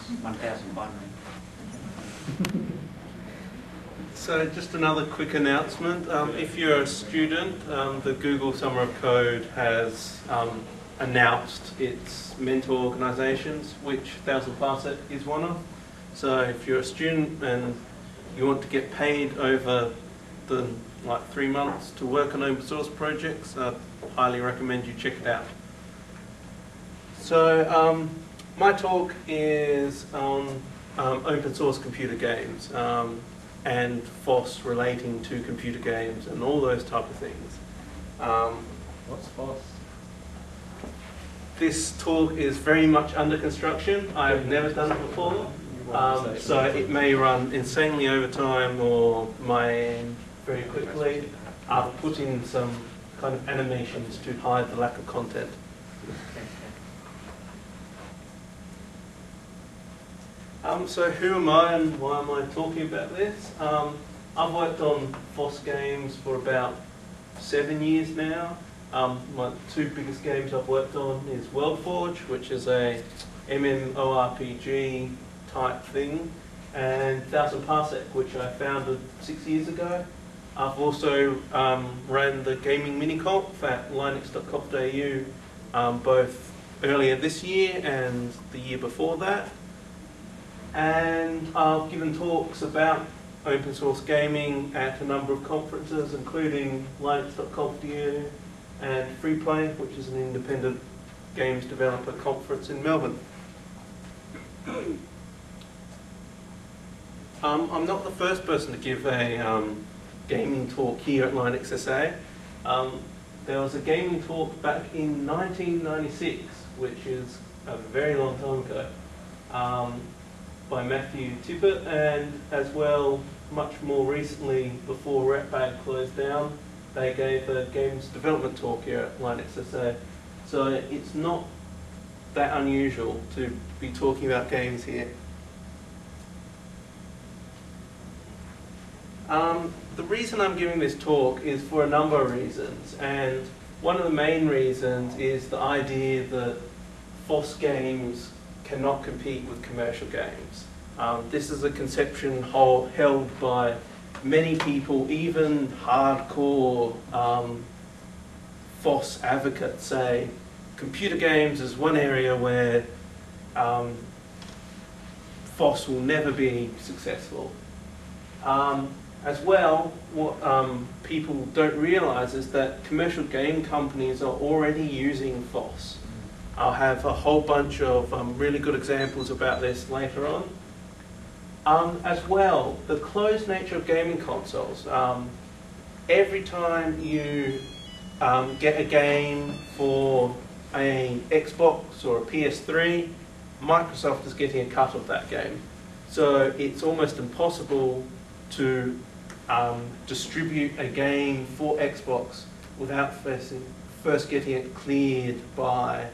1,001. So just another quick announcement. If you're a student, the Google Summer of Code has announced its mentor organisations, which 1000 Parsec is one of. So if you're a student and you want to get paid over the 3 months to work on open source projects, I highly recommend you check it out. So my talk is on open source computer games and FOSS relating to computer games and all those type of things. What's FOSS? This talk is very much under construction. I've never done it before, so it may run insanely over time or may end very quickly. I've put in some kind of animations to hide the lack of content. So who am I and why am I talking about this? I've worked on FOSS games for about 7 years now. My 2 biggest games I've worked on is WorldForge, which is a MMORPG type thing, and 1000 Parsec, which I founded 6 years ago. I've also ran the gaming mini-conf at linux.conf.au both earlier this year and the year before that. And I've given talks about open source gaming at a number of conferences, including linux.conf.au and Free Play, which is an independent games developer conference in Melbourne. I'm not the first person to give a gaming talk here at LinuxSA. There was a gaming talk back in 1996, which is a very long time ago, by Matthew Tippett, and as well, much more recently, before Ratbag closed down, they gave a games development talk here at LinuxSA. So it's not that unusual to be talking about games here. The reason I'm giving this talk is for a number of reasons, and one of the main reasons is the idea that FOSS games cannot compete with commercial games. This is a conception held by many people, even hardcore FOSS advocates say computer games is one area where FOSS will never be successful. As well, what people don't realise is that commercial game companies are already using FOSS. I'll have a whole bunch of really good examples about this later on. As well, the closed nature of gaming consoles. Every time you get a game for an Xbox or a PS3, Microsoft is getting a cut of that game. So it's almost impossible to distribute a game for Xbox without first getting it cleared by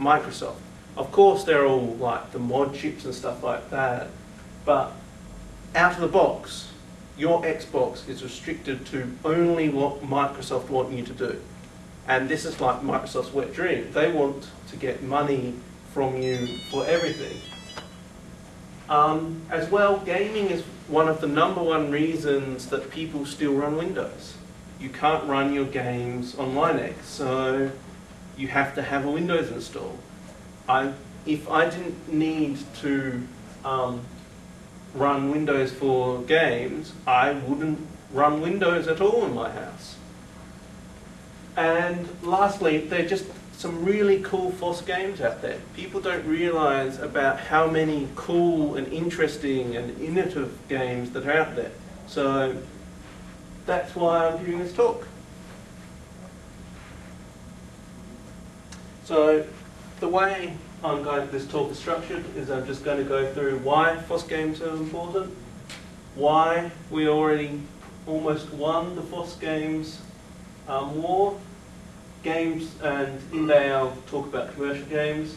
Microsoft. Of course, they're all like the mod chips and stuff like that, but out of the box, your Xbox is restricted to only what Microsoft want you to do. And this is like Microsoft's wet dream. They want to get money from you for everything. As well, gaming is one of the #1 reasons that people still run Windows. You can't run your games on Linux, so you have to have a Windows install. If I didn't need to run Windows for games, I wouldn't run Windows at all in my house. And lastly, there are just some really cool FOSS games out there. People don't realise about how many cool and interesting and innovative games that are out there. So that's why I'm giving this talk. So the way this talk is structured is I'm just going to go through why FOSS games are important, why we already almost won the FOSS games war, games, and in there I'll talk about commercial games.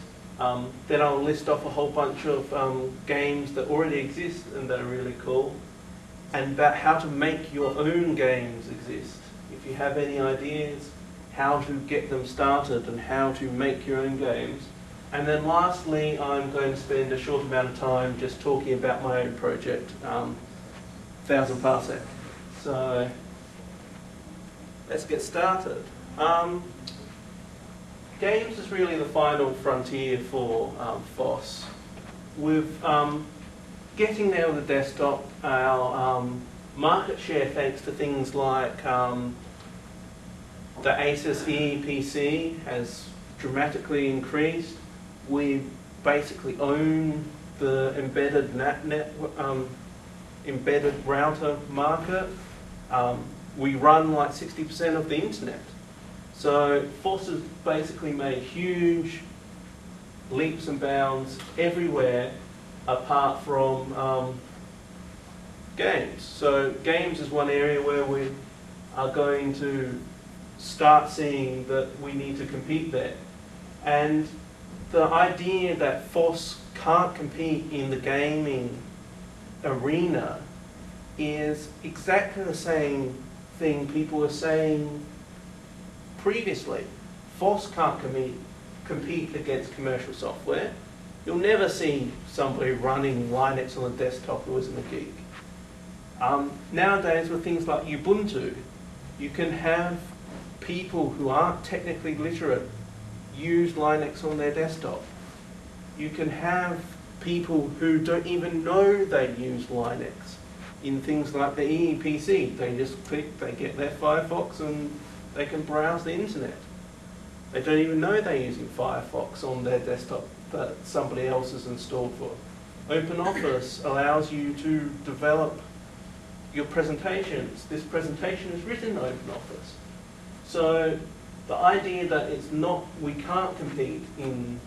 Then I'll list off a whole bunch of games that already exist and that are really cool, and about how to make your own games exist. If you have any ideas how to get them started and how to make your own games. And then lastly, I'm going to spend a short amount of time just talking about my own project, 1000 Parsec. So let's get started. Games is really the final frontier for FOSS. With getting there with the desktop, our market share, thanks to things like the Asus EEPC, has dramatically increased. We basically own the embedded router market. We run like 60% of the internet. So FOSS has basically made huge leaps and bounds everywhere apart from games. So games is one area where we are going to start seeing that we need to compete there. And the idea that FOSS can't compete in the gaming arena is exactly the same thing people were saying previously. FOSS can't compete against commercial software. You'll never see somebody running Linux on a desktop who isn't a geek. Nowadays, with things like Ubuntu, you can have people who aren't technically literate use Linux on their desktop. You can have people who don't even know they use Linux in things like the EEPC. They just click, they get their Firefox, and they can browse the internet. They don't even know they're using Firefox on their desktop that somebody else has installed for. OpenOffice allows you to develop your presentations. This presentation is written in OpenOffice. So the idea that it's not, we can't compete in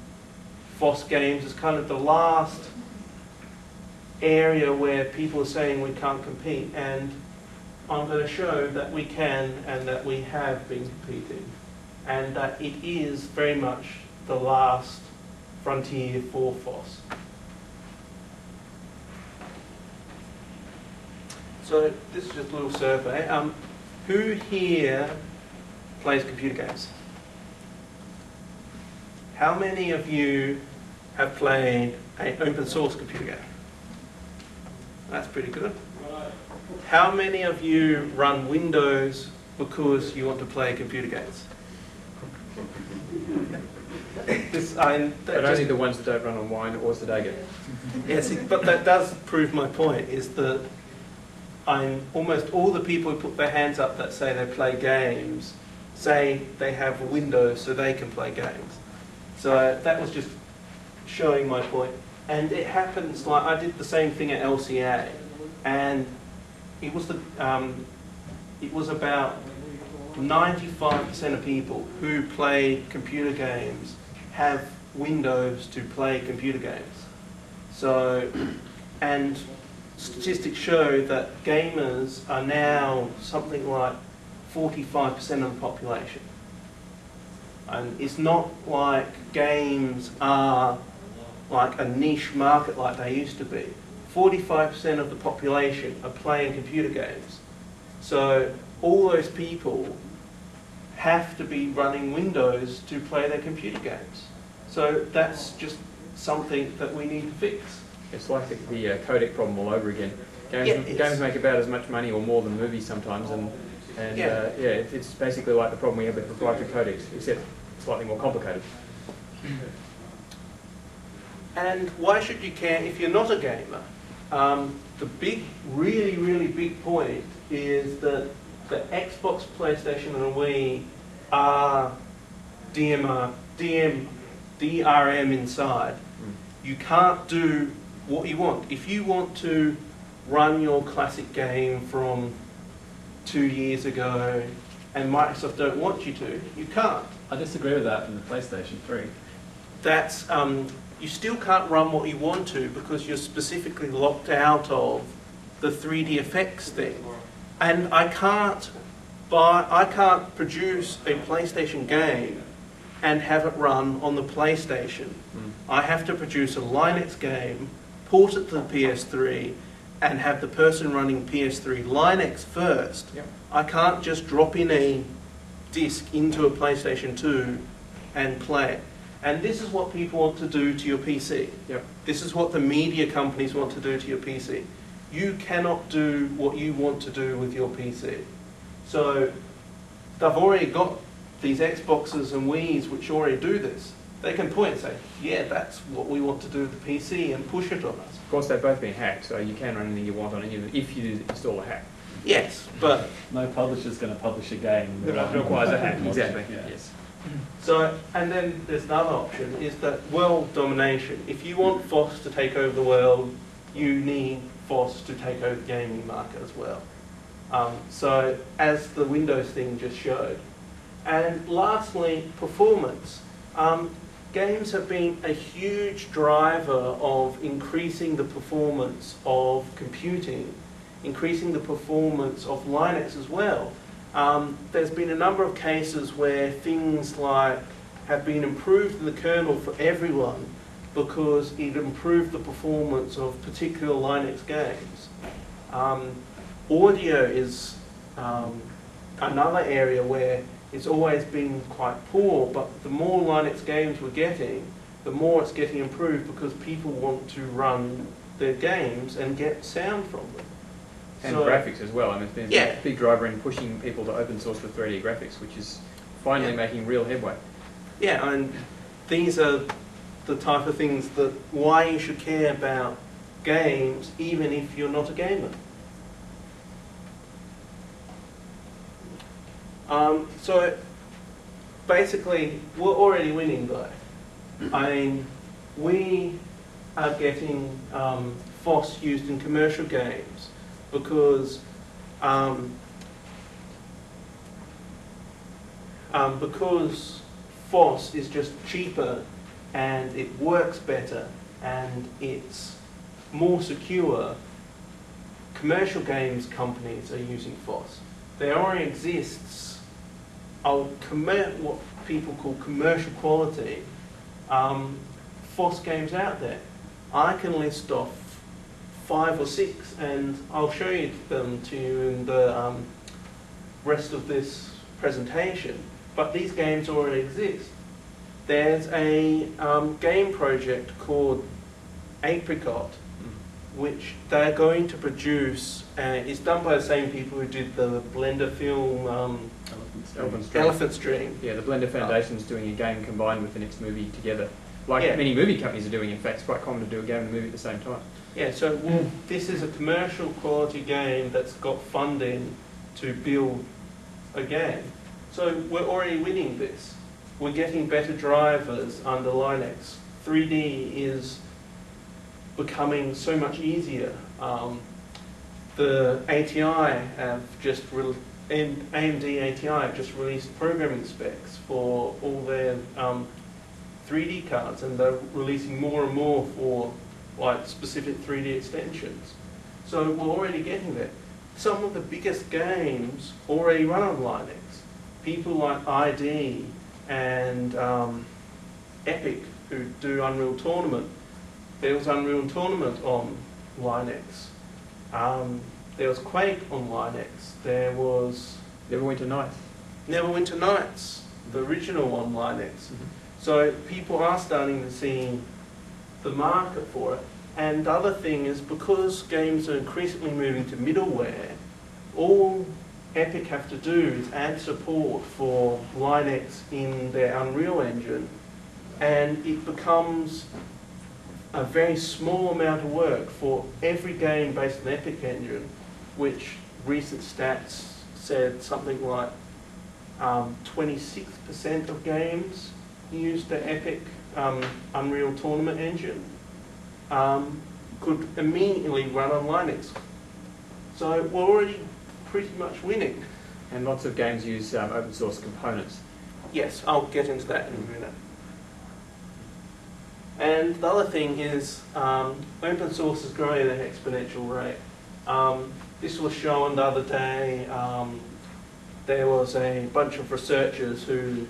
FOSS games is kind of the last area where people are saying we can't compete, and I'm going to show that we can and that we have been competing, and that it is very much the last frontier for FOSS. So this is just a little survey. Who here plays computer games? How many of you have played an open source computer game? That's pretty good. How many of you run Windows because you want to play computer games? But only the ones that don't run on Wine or Sadaga. Yes, but that does prove my point, is that almost all the people who put their hands up that say they play games say they have Windows so they can play games. So that was just showing my point. And it happens, like I did the same thing at LCA, and it was about 95% of people who play computer games have Windows to play computer games. So, and statistics show that gamers are now something like 45% of the population. And it's not like games are like a niche market like they used to be. 45% of the population are playing computer games. So all those people have to be running Windows to play their computer games. So that's just something that we need to fix. It's like the codec problem all over again. Games make about as much money or more than movies sometimes, and it's basically like the problem we have with proprietary codecs, except slightly more complicated. And why should you care if you're not a gamer? The big, really big point is that the Xbox, PlayStation and Wii are DRM inside. You can't do what you want. If you want to run your classic game from 2 years ago and Microsoft don't want you to, you can't. I disagree with that from the PlayStation 3. That's, you still can't run what you want to because you're specifically locked out of the 3D effects thing. And I can't produce a PlayStation game and have it run on the PlayStation. I have to produce a Linux game, port it to the PS3, and have the person running PS3 Linux first. Yep. I can't just drop in a disk into a PlayStation 2 and play it. And this is what people want to do to your PC. Yep. This is what the media companies want to do to your PC. You cannot do what you want to do with your PC. So they've already got these Xboxes and Wiis which already do this. They can point and say, yeah, that's what we want to do with the PC, and push it on us. Of course, they've both been hacked, so you can run anything you want on any of them if you install a hack. Yes, but... No publisher's going to publish a game That requires a hack, exactly. Yeah. Yes. So, and then there's another option, is that world domination. If you want FOSS to take over the world, you need FOSS to take over the gaming market as well. So, as the Windows thing just showed. And lastly, performance. Games have been a huge driver of increasing the performance of computing, increasing the performance of Linux as well. There's been a number of cases where things like have been improved in the kernel for everyone because it improved the performance of particular Linux games. Audio is another area where it's always been quite poor, but the more Linux games we're getting, the more it's getting improved because people want to run their games and get sound from them. And so, graphics as well. I mean, it's been a big driver in pushing people to open source for 3D graphics, which is finally making real headway. Yeah, and these are the type of things that why you should care about games even if you're not a gamer. So basically, we're already winning though. I mean, we are getting FOSS used in commercial games because FOSS is just cheaper and it works better and it's more secure. Commercial games companies are using FOSS. There already exists what people call commercial quality FOSS games out there. I can list off 5 or 6 and I'll show you them to you in the rest of this presentation, but these games already exist. There's a game project called Apricot which they're going to produce. It's done by the same people who did the Blender film Elephant Stream. Yeah, the Blender Foundation's doing a game combined with the next movie together. Like many movie companies are doing, in fact. It's quite common to do a game and a movie at the same time. Yeah, so this is a commercial quality game that's got funding to build a game. So we're already winning this. We're getting better drivers under Linux. 3D is becoming so much easier. The ATI have just AMD ATI have just released programming specs for all their 3D cards, and they're releasing more and more for like specific 3D extensions. So we're already getting there. Some of the biggest games already run on Linux. People like ID and Epic, who do Unreal Tournament. There was Unreal Tournament on Linux. There was Quake on Linux. There was Neverwinter Nights. Neverwinter Nights, the original on Linux. So people are starting to see the market for it. And the other thing is, because games are increasingly moving to middleware, all Epic have to do is add support for Linux in their Unreal Engine, and it becomes a very small amount of work for every game based on the Epic Engine, which recent stats said something like 26% of games use the Epic Unreal Tournament engine could immediately run on Linux. So we're already pretty much winning. And lots of games use open source components. Yes, I'll get into that in a minute. And the other thing is open source is growing at an exponential rate. This was shown the other day. There was a bunch of researchers who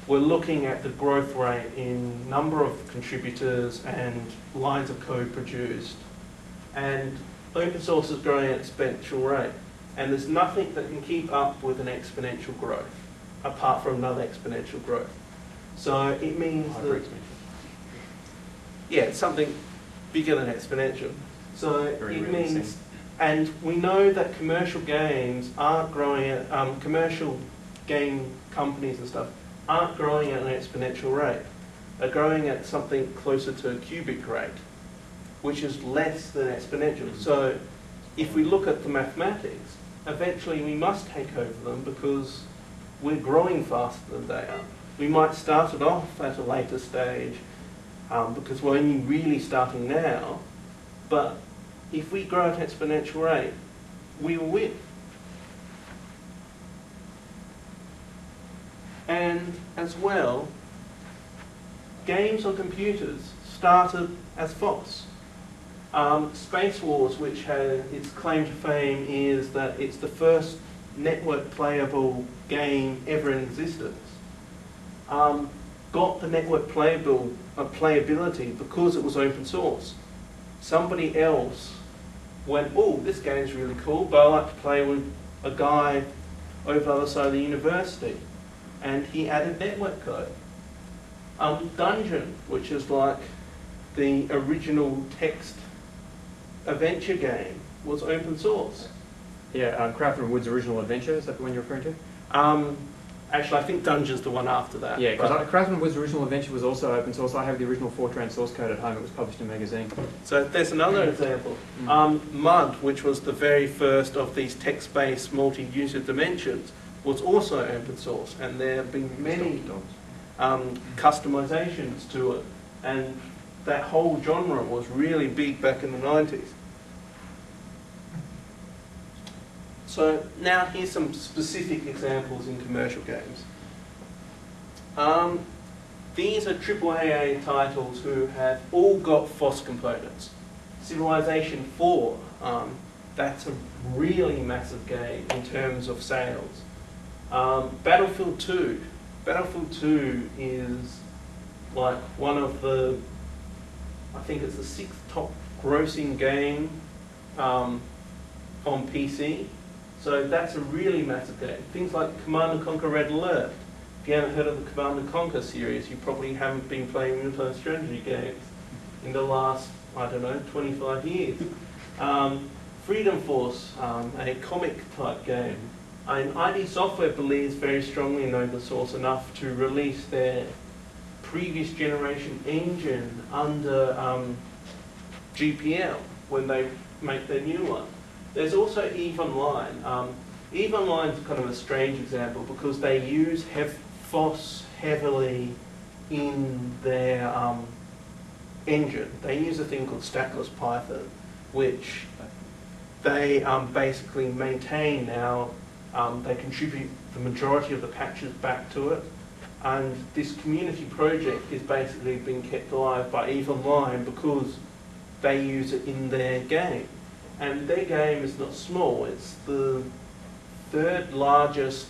were looking at the growth rate in number of contributors and lines of code produced. And open source is growing at an exponential rate. And there's nothing that can keep up with an exponential growth, apart from another exponential growth. So it means that, yeah, it's something bigger than exponential. So it means, and we know that commercial games aren't growing at, commercial game companies and stuff aren't growing at an exponential rate. They're growing at something closer to a cubic rate, which is less than exponential. So if we look at the mathematics, eventually we must take over them because we're growing faster than they are. We might start it off at a later stage because we're only really starting now, but if we grow at an exponential rate, we will win. And as well, games on computers started as FOSS. Space Wars, which has its claim to fame, is that it's the first network playable game ever in existence. Got the network playability because it was open source. Somebody else went, oh, this game's really cool, but I like to play with a guy over the other side of the university. And he added network code. Dungeon, which is like the original text adventure game, was open source. Yeah, Crafton Wood's original adventure, is that the one you're referring to? Actually, I think Dungeon's the one after that. Yeah, because Crafton Wood's original adventure was also open source. I have the original Fortran source code at home. It was published in a magazine. So there's another example. Mud, which was the very first of these text-based multi-user dimensions, was also open source, and there have been many customizations to it, and that whole genre was really big back in the 90s. So now here's some specific examples in commercial games. These are AAA titles who have all got FOSS components. Civilization 4, that's a really massive game in terms of sales. Battlefield 2. Battlefield 2 is like one of the, I think it's the 6th top grossing game on PC. So that's a really massive game. Things like Command & Conquer Red Alert. If you haven't heard of the Command & Conquer series, you probably haven't been playing real-time strategy games in the last, I don't know, 25 years. Freedom Force, a comic type game. And ID Software believes very strongly in open source enough to release their previous generation engine under GPL when they make their new one. There's also EVE Online. EVE Online is kind of a strange example because they use FOSS heavily in their engine. They use a thing called stackless Python, which they basically maintain now. They contribute the majority of the patches back to it. And this community project is basically being kept alive by EVE Online because they use it in their game. And their game is not small. It's the 3rd largest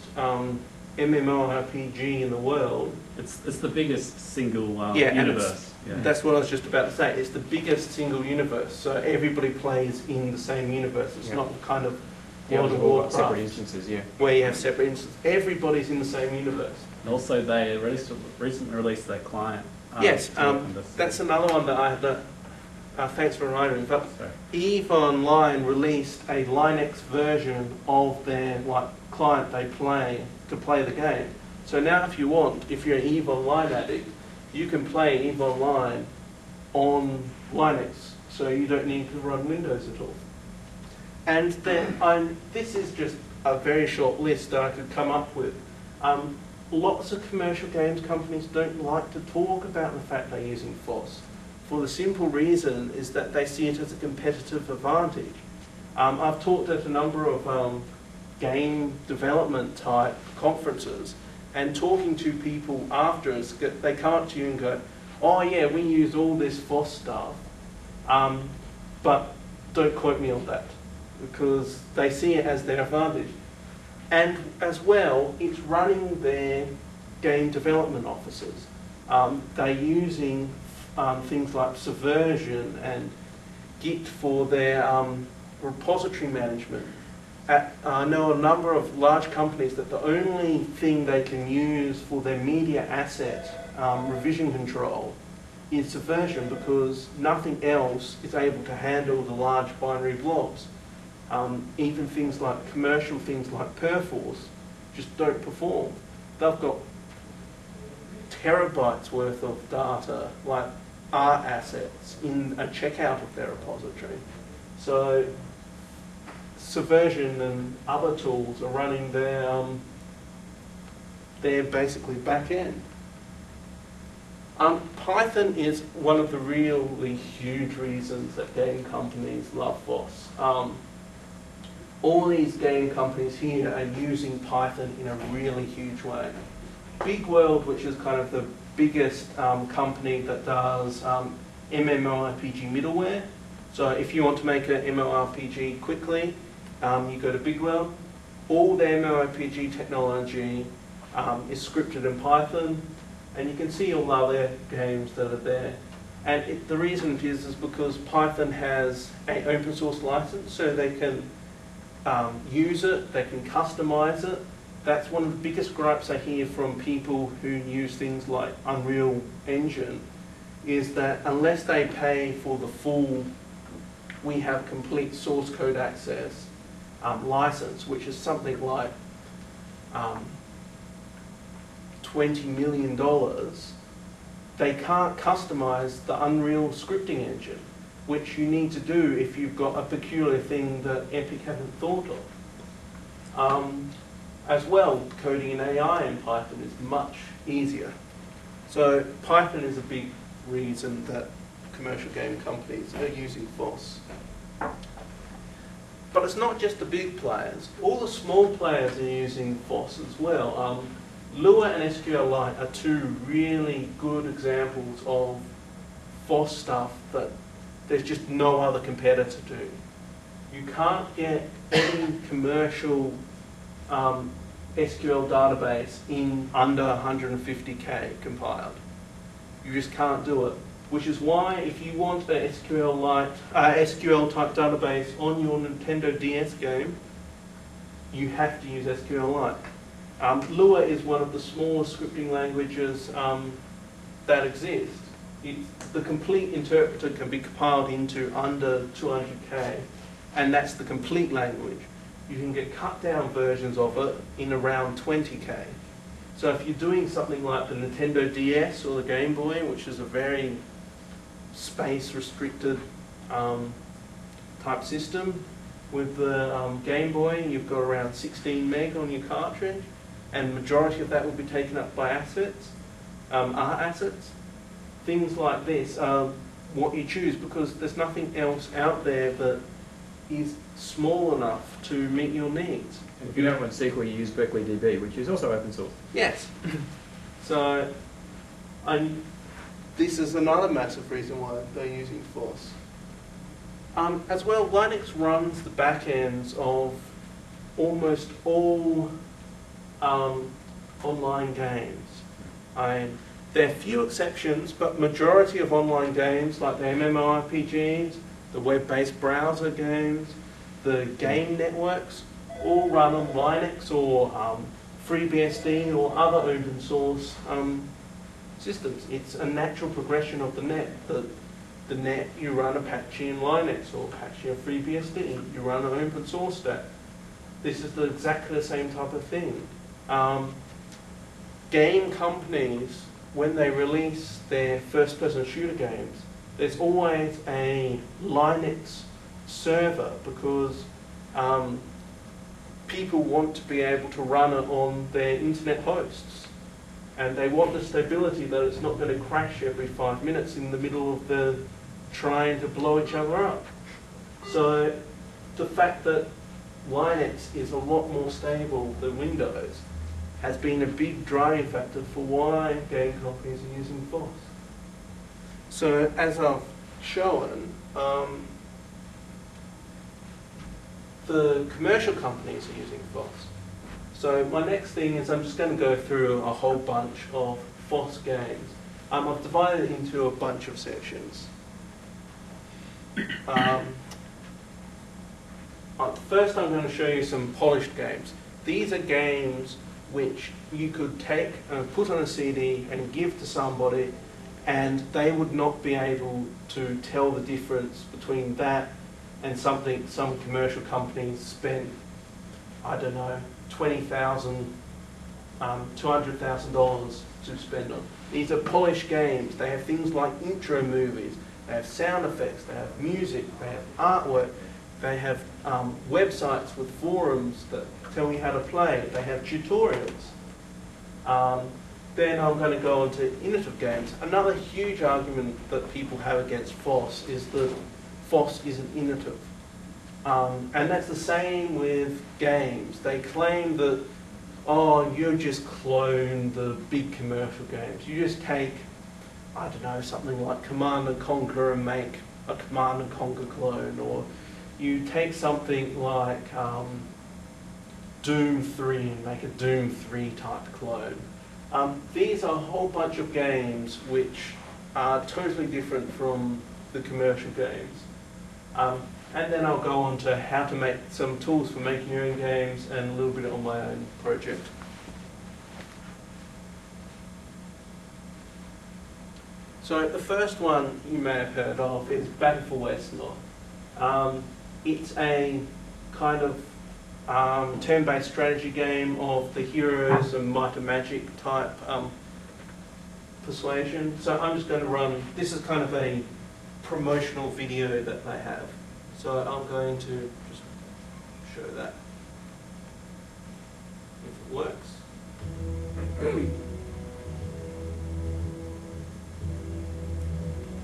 MMORPG in the world. It's the biggest single universe. Yeah. That's what I was just about to say. It's the biggest single universe. So everybody plays in the same universe. It's not kind of World of Warcraft, separate instances, where you have separate instances. Everybody's in the same universe. And also they recently released their client. Yes, that's another one that I had to... thanks for reminding me. But EVE Online released a Linux version of their client they play to play the game. So now if you want, if you're an EVE Online addict, you can play EVE Online on Linux. So you don't need to run Windows at all. And then this is just a very short list that I could come up with. Lots of commercial games companies don't like to talk about the fact they're using FOSS, for the simple reason is that they see it as a competitive advantage. I've talked at a number of game development type conferences, and talking to people after us, they come up to you and go, oh yeah, we use all this FOSS stuff, but don't quote me on that, because they see it as their advantage. And as well, it's running their game development offices. They're using things like Subversion and Git for their repository management. I know a number of large companies that the only thing they can use for their media asset revision control is subversion, because nothing else is able to handle the large binary blobs. Even things like commercial things like FOSS just don't perform. They've got terabytes worth of data, like art assets, in a checkout of their repository. So Subversion and other tools are running their basically back end. Python is one of the really huge reasons that game companies love FOSS. All these game companies here are using Python in a really huge way. Big World, which is kind of the biggest company that does MMORPG middleware. So if you want to make an MMORPG quickly, you go to Big World. All the MMORPG technology is scripted in Python, and you can see all other games that are there. And the reason it is because Python has an open source license, so they can use it, they can customize it. That's one of the biggest gripes I hear from people who use things like Unreal Engine, is that unless they pay for the full we have complete source code access license, which is something like $20 million, they can't customize the Unreal scripting engine, which you need to do if you've got a peculiar thing that Epic haven't thought of. As well, coding in AI in Python is much easier. So Python is a big reason that commercial game companies are using FOSS. But it's not just the big players. All the small players are using FOSS as well. Lua and SQLite are two really good examples of FOSS stuff that there's just no other competitor to do. You can't get any commercial SQL database in under 150K compiled. You just can't do it. Which is why if you want an SQL type database on your Nintendo DS game, you have to use SQLite. Lua is one of the smallest scripting languages that exist. The complete interpreter can be compiled into under 200K, and that's the complete language. You can get cut down versions of it in around 20K. So if you're doing something like the Nintendo DS or the Game Boy, which is a very space-restricted type system, with the Game Boy, you've got around 16 meg on your cartridge, and the majority of that will be taken up by assets, art assets. Things like this are what you choose, because there's nothing else out there that is small enough to meet your needs. And if you don't want SQL, you use Berkeley DB, which is also open source. Yes. So, this is another massive reason why they're using FOSS. As well, Linux runs the back ends of almost all online games. There are few exceptions, but majority of online games, like the MMORPGs, the web-based browser games, the game networks, all run on Linux or FreeBSD or other open source systems. It's a natural progression of the net. The net, you run Apache and Linux, or Apache and FreeBSD, you run an open source stack. This is exactly the same type of thing. Game companies, when they release their first-person shooter games, there's always a Linux server, because people want to be able to run it on their internet hosts. And they want the stability that it's not going to crash every 5 minutes in the middle of the trying to blow each other up. So the fact that Linux is a lot more stable than Windows has been a big driving factor for why game companies are using FOSS. So as I've shown, the commercial companies are using FOSS. So my next thing is I'm just going to go through a whole bunch of FOSS games. I've divided it into a bunch of sections. First I'm going to show you some polished games. These are games which you could take and put on a CD and give to somebody, and they would not be able to tell the difference between that and something some commercial companies spent, I don't know, $20,000, $200,000 to spend on. These are polished games. They have things like intro movies, they have sound effects, they have music, they have artwork, they have websites with forums that tell you how to play, they have tutorials. Then I'm going to go on to innovative games. Another huge argument that people have against FOSS is that FOSS isn't innovative. And that's the same with games. They claim that, oh, you just clone the big commercial games. You just take, I don't know, something like Command and Conquer and make a Command and Conquer clone, or you take something like Doom 3 and make a Doom 3 type clone. These are a whole bunch of games which are totally different from the commercial games. And then I'll go on to how to make some tools for making your own games and a little bit on my own project. So the first one you may have heard of is Battle for Westnorth. It's a kind of turn-based strategy game of the heroes and might and magic type persuasion. So I'm just going to run, this is kind of a promotional video that they have. So I'm going to just show that if it works.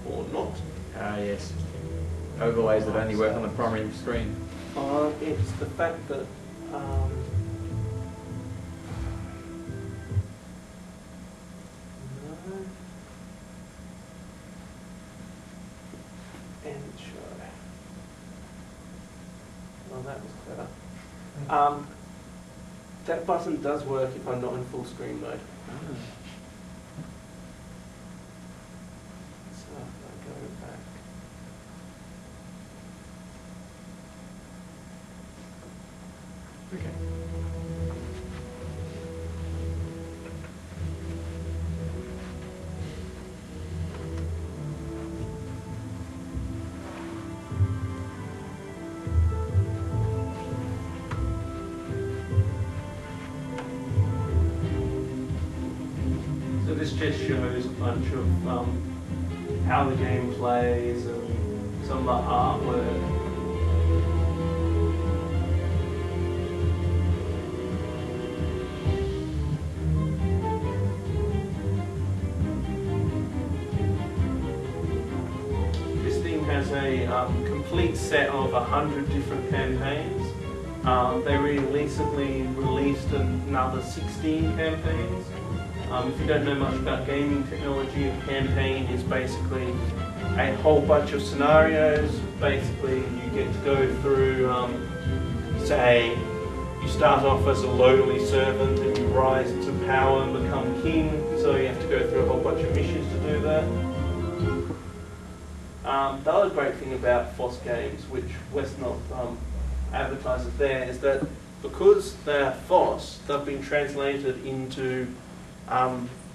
Or not. Ah, yes. Overlays that only work on the primary screen. It's the fact that no. And show. Well, that was clever. That button does work if I'm not in full screen mode. So I'll go back. Okay. So this just shows a bunch of how the game plays and some of the artwork. A complete set of 100 different campaigns. They recently released another 16 campaigns. If you don't know much about gaming technology, a campaign is basically a whole bunch of scenarios. Basically, you get to go through, say, you start off as a lowly servant and you rise to power and become king, so you have to go through a whole bunch of missions to do that. The other great thing about FOSS games, which Westnorth advertises there, is that because they're FOSS, they've been translated into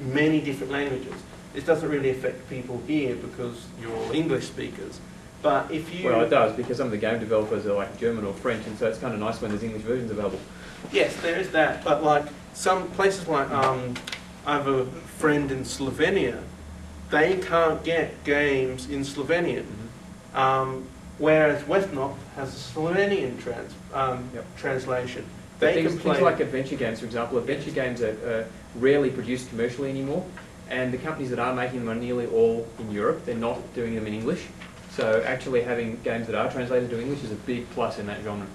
many different languages. This doesn't really affect people here because you're all English speakers. But if you... Well, it does, because some of the game developers are like German or French, and so it's kind of nice when there's English versions available. Yes, there is that. But like some places like, I have a friend in Slovenia, they can't get games in Slovenian. Whereas Westnorth has a Slovenian translation. Things like adventure games, for example. Adventure games are rarely produced commercially anymore, and the companies that are making them are nearly all in Europe. They're not doing them in English. So actually having games that are translated to English is a big plus in that genre.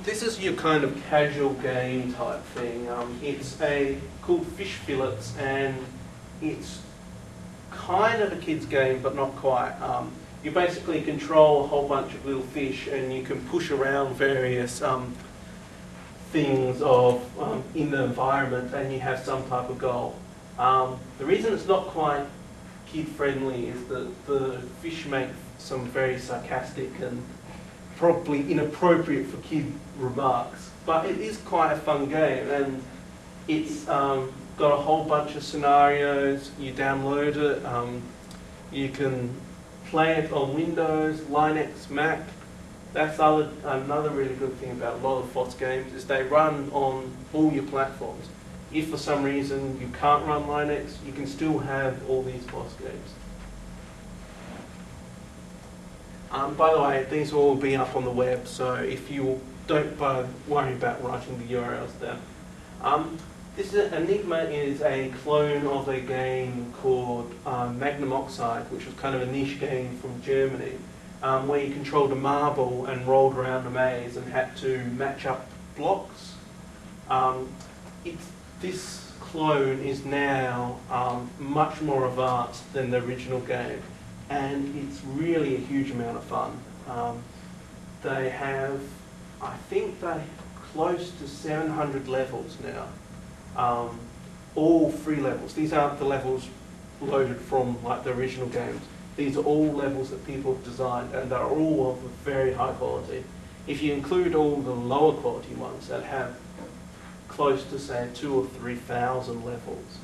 This is your kind of casual game type thing. It's called Fish Fillets, and it's kind of a kid's game, but not quite. You basically control a whole bunch of little fish, and you can push around various things in the environment, and you have some type of goal. The reason it's not quite kid-friendly is that the fish make some very sarcastic and probably inappropriate for kid remarks, but it is quite a fun game, and it's got a whole bunch of scenarios. You download it, you can play it on Windows, Linux, Mac. That's another really good thing about a lot of FOSS games, is they run on all your platforms. If for some reason you can't run Linux, you can still have all these FOSS games. By the way, these will all be up on the web, so if you don't worry about writing the URLs down. Enigma is a clone of a game called Magnum Oxide, which was kind of a niche game from Germany, where you controlled a marble and rolled around a maze and had to match up blocks. This clone is now much more advanced than the original game, and it's really a huge amount of fun. They have, I think they're close to 700 levels now, all free levels. These aren't the levels loaded from like the original games. These are all levels that people have designed, and they're all of a very high quality. If you include all the lower quality ones that have close to say 2,000 or 3,000 levels.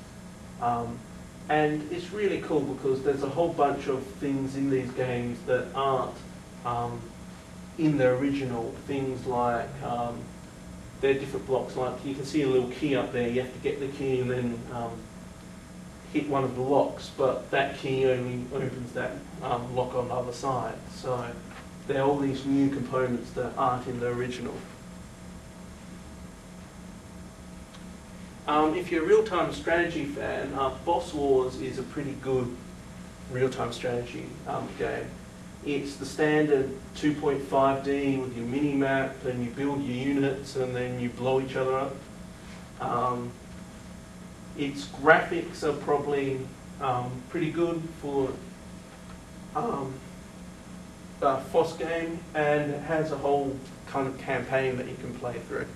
And it's really cool because there's a whole bunch of things in these games that aren't in the original. Things like, they're different blocks, like you can see a little key up there, you have to get the key and then hit one of the locks, but that key only opens that lock on the other side. So there are all these new components that aren't in the original. If you're a real-time strategy fan, Boss Wars is a pretty good real-time strategy game. It's the standard 2.5D with your mini-map, and you build your units and then you blow each other up. Its graphics are probably pretty good for a FOSS game, and it has a whole kind of campaign that you can play through.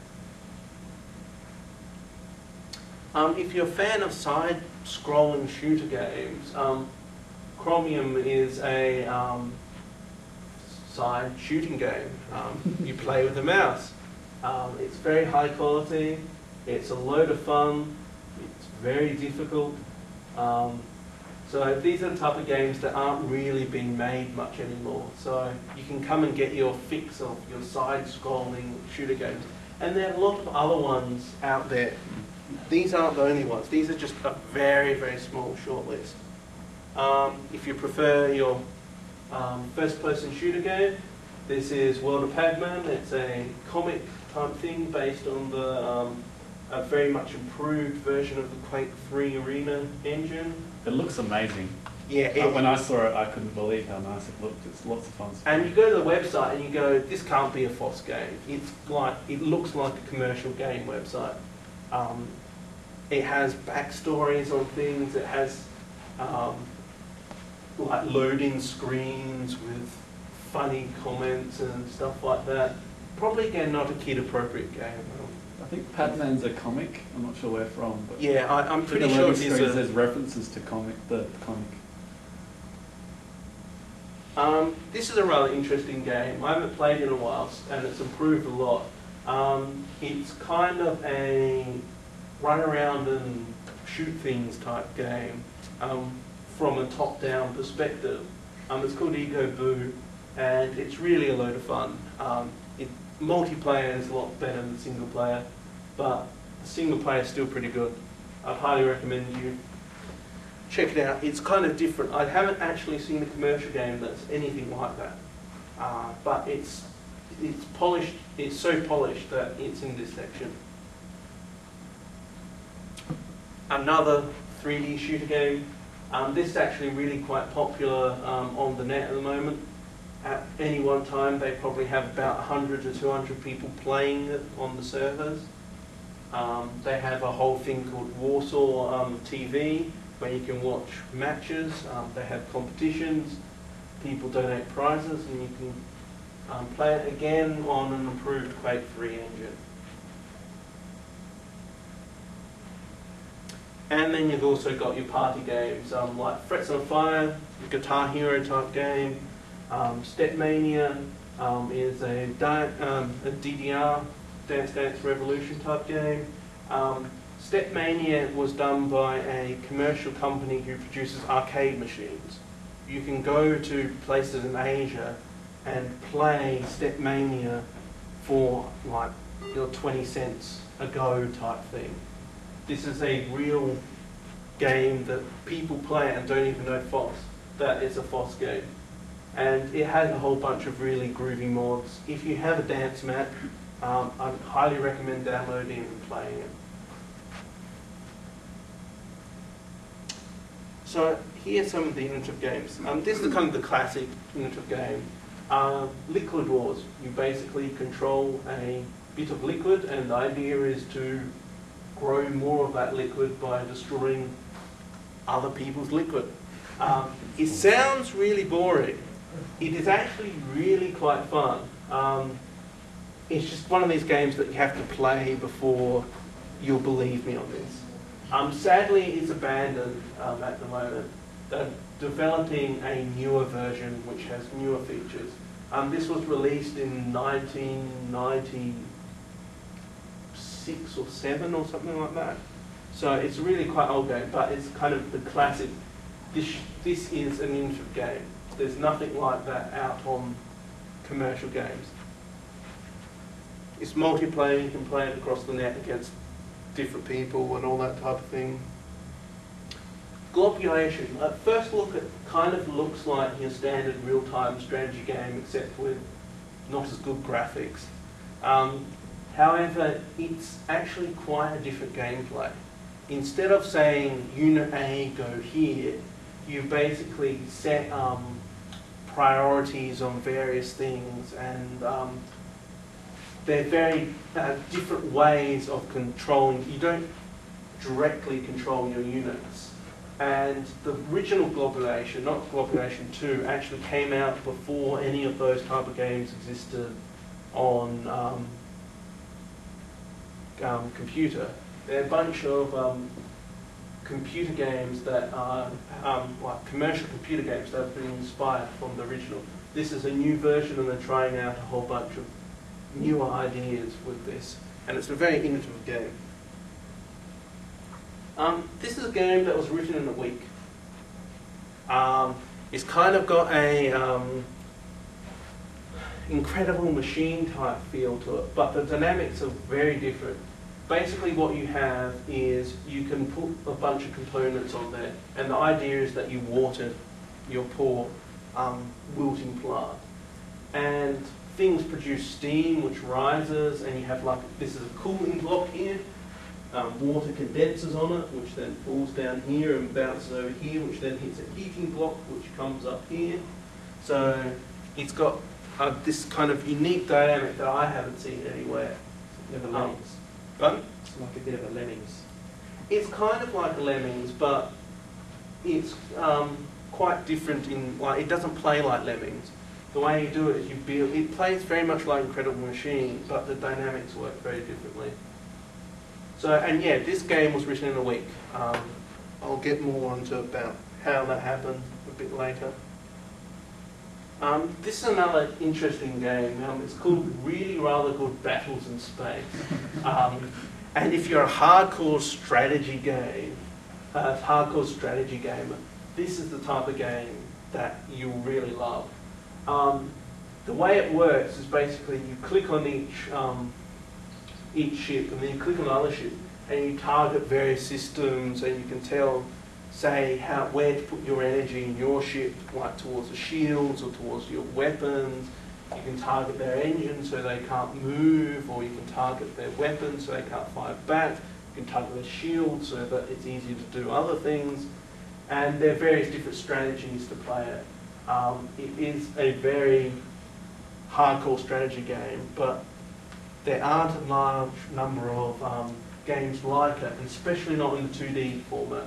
If you're a fan of side-scrolling shooter games, Chromium is a side shooting game. You play with a mouse. It's very high quality, it's a load of fun, it's very difficult. So these are the type of games that aren't really being made much anymore. So you can come and get your fix of your side-scrolling shooter games. And there are a lot of other ones out there. These aren't the only ones. These are just a very, very small short list. If you prefer your first-person shooter game, this is World of Pac-Man. It's a comic type thing based on the a very much improved version of the Quake 3 Arena engine. It looks amazing. Yeah. When I saw it, I couldn't believe how nice it looked. It's lots of fun. And you go to the website and you go, this can't be a FOSS game. It looks like a commercial game website. It has backstories on things. It has like loading screens with funny comments and stuff like that. Probably again not a kid-appropriate game. I think Pac-Man's a comic. I'm not sure where from. But yeah, I'm pretty sure it is. There's references to the comic. This is a rather interesting game. I haven't played in a while, and it's improved a lot. It's kind of a run around and shoot things type game from a top-down perspective. It's called Ego Boo, and it's really a load of fun. Multiplayer is a lot better than single player, but the single player is still pretty good. I'd highly recommend you check it out. It's kind of different. I haven't actually seen a commercial game that's anything like that, but it's polished. It's so polished that it's in this section. Another 3D shooter game. This is actually really quite popular on the net at the moment. At any one time, they probably have about 100 to 200 people playing it on the servers. They have a whole thing called Warsaw TV, where you can watch matches. They have competitions. People donate prizes, and you can play it again on an improved Quake 3 engine. And then you've also got your party games, like Frets on Fire, Guitar Hero type game, Stepmania, is a DDR, Dance Dance Revolution type game. Stepmania was done by a commercial company who produces arcade machines. You can go to places in Asia and play Stepmania for like 20 cents a go type thing. This is a real game that people play and don't even know FOSS, that it's a FOSS game. And it has a whole bunch of really groovy mods. If you have a dance mat, I highly recommend downloading and playing it. So here's some of the innovative games. This is kind of the classic innovative game. Liquid Wars. You basically control a bit of liquid, and the idea is to grow more of that liquid by destroying other people's liquid. It sounds really boring. It is actually really quite fun. It's just one of these games that you have to play before you'll believe me on this. Sadly, it's abandoned at the moment. They're developing a newer version which has newer features. This was released in 1996 or 7 or something like that. So it's really quite old game, but it's kind of the classic. This is an innovative game. There's nothing like that out on commercial games. It's multiplayer, you can play it across the net against different people and all that type of thing. Globulation. At first look, it kind of looks like your standard real-time strategy game, except with not as good graphics. However, it's actually quite a different gameplay. Instead of saying unit A go here, you basically set priorities on various things, and they're very different ways of controlling. You don't directly control your units. And the original Globulation, not Globulation 2, actually came out before any of those type of games existed on computer. There are a bunch of computer games that are like commercial computer games that have been inspired from the original. This is a new version, and they're trying out a whole bunch of newer ideas with this, and it's a very innovative game. This is a game that was written in a week. It's kind of got a incredible machine type feel to it, but the dynamics are very different. Basically what you have is you can put a bunch of components on there, and the idea is that you water your poor wilting plant. And things produce steam which rises, and you have like, this is a cooling block here. Water condenses on it, which then falls down here and bounces over here, which then hits a heating block, which comes up here. So it's got this kind of unique dynamic that I haven't seen anywhere. Never Lemmings. But it's like a bit of a Lemmings. It's kind of like a Lemmings, but it's quite different in, like, it doesn't play like Lemmings. The way you do it is you build, it plays very much like Incredible Machine, but the dynamics work very differently. So, and yeah, this game was written in a week. I'll get more onto about how that happened a bit later. This is another interesting game. It's called Really Rather Good Battles in Space. And if you're a hardcore strategy gamer, this is the type of game that you'll really love. The way it works is basically you click on each ship, and then you click on another ship, and you target various systems, and you can tell, say, where to put your energy in your ship, like towards the shields or towards your weapons. You can target their engines so they can't move, or you can target their weapons so they can't fire back. You can target their shields so that it's easier to do other things. And there are various different strategies to play it. It is a very hardcore strategy game, but there aren't a large number of games like it, and especially not in the 2D format.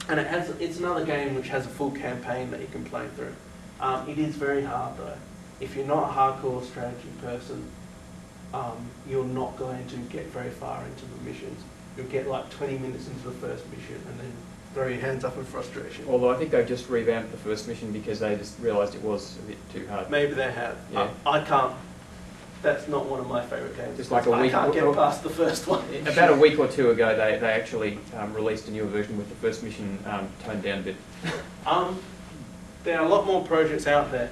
And it's another game which has a full campaign that you can play through. It is very hard though. If you're not a hardcore strategy person, you're not going to get very far into the missions. You'll get like 20 minutes into the first mission, and then throw your hands up in frustration. Although I think they've just revamped the first mission because they just realised it was a bit too hard. Maybe they have. Yeah. I can't. That's not one of my favourite games. Just like a week. I can't get past the first one. About a week or two ago, they actually released a newer version with the first mission toned down a bit. There are a lot more projects out there.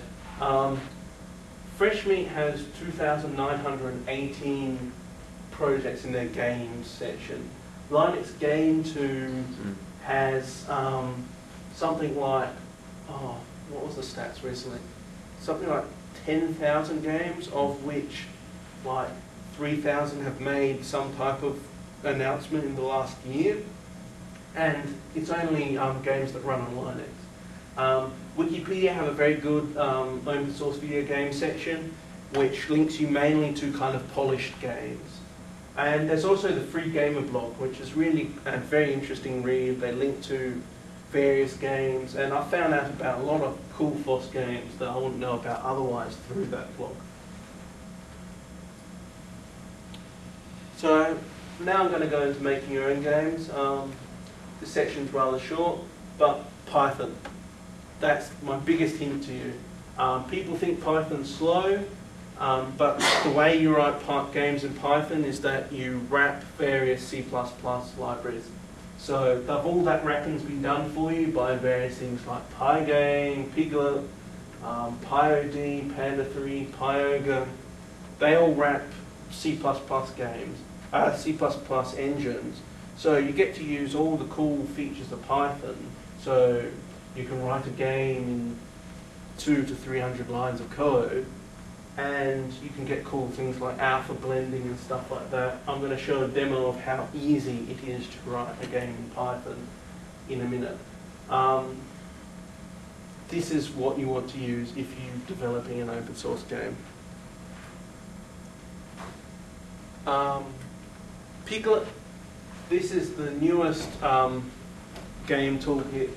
Fresh Meat has 2,918 projects in their games section. Linux Game 2 has something like, what was the stats recently? Something like 10,000 games, of which like 3,000 have made some type of announcement in the last year. And it's only games that run on Linux. Wikipedia have a very good open source video game section, which links you mainly to kind of polished games. And there's also the Free Gamer blog, which is really a very interesting read. They link to various games, and I found out about a lot of cool FOSS games that I wouldn't know about otherwise through that blog. So now I'm going to go into making your own games. This section's rather short, but Python. That's my biggest hint to you. People think Python's slow, but the way you write games in Python is that you wrap various C++ libraries. So all that wrapping's been done for you by various things like Pygame, Piglet, PyOD, Panda3, Pyoga. They all wrap C++ games, C++ engines. So you get to use all the cool features of Python. So you can write a game in 200 to 300 lines of code, and you can get cool things like alpha blending and stuff like that. I'm going to show a demo of how easy it is to write a game in Python in a minute. This is what you want to use if you're developing an open source game. Piglet, this is the newest game toolkit,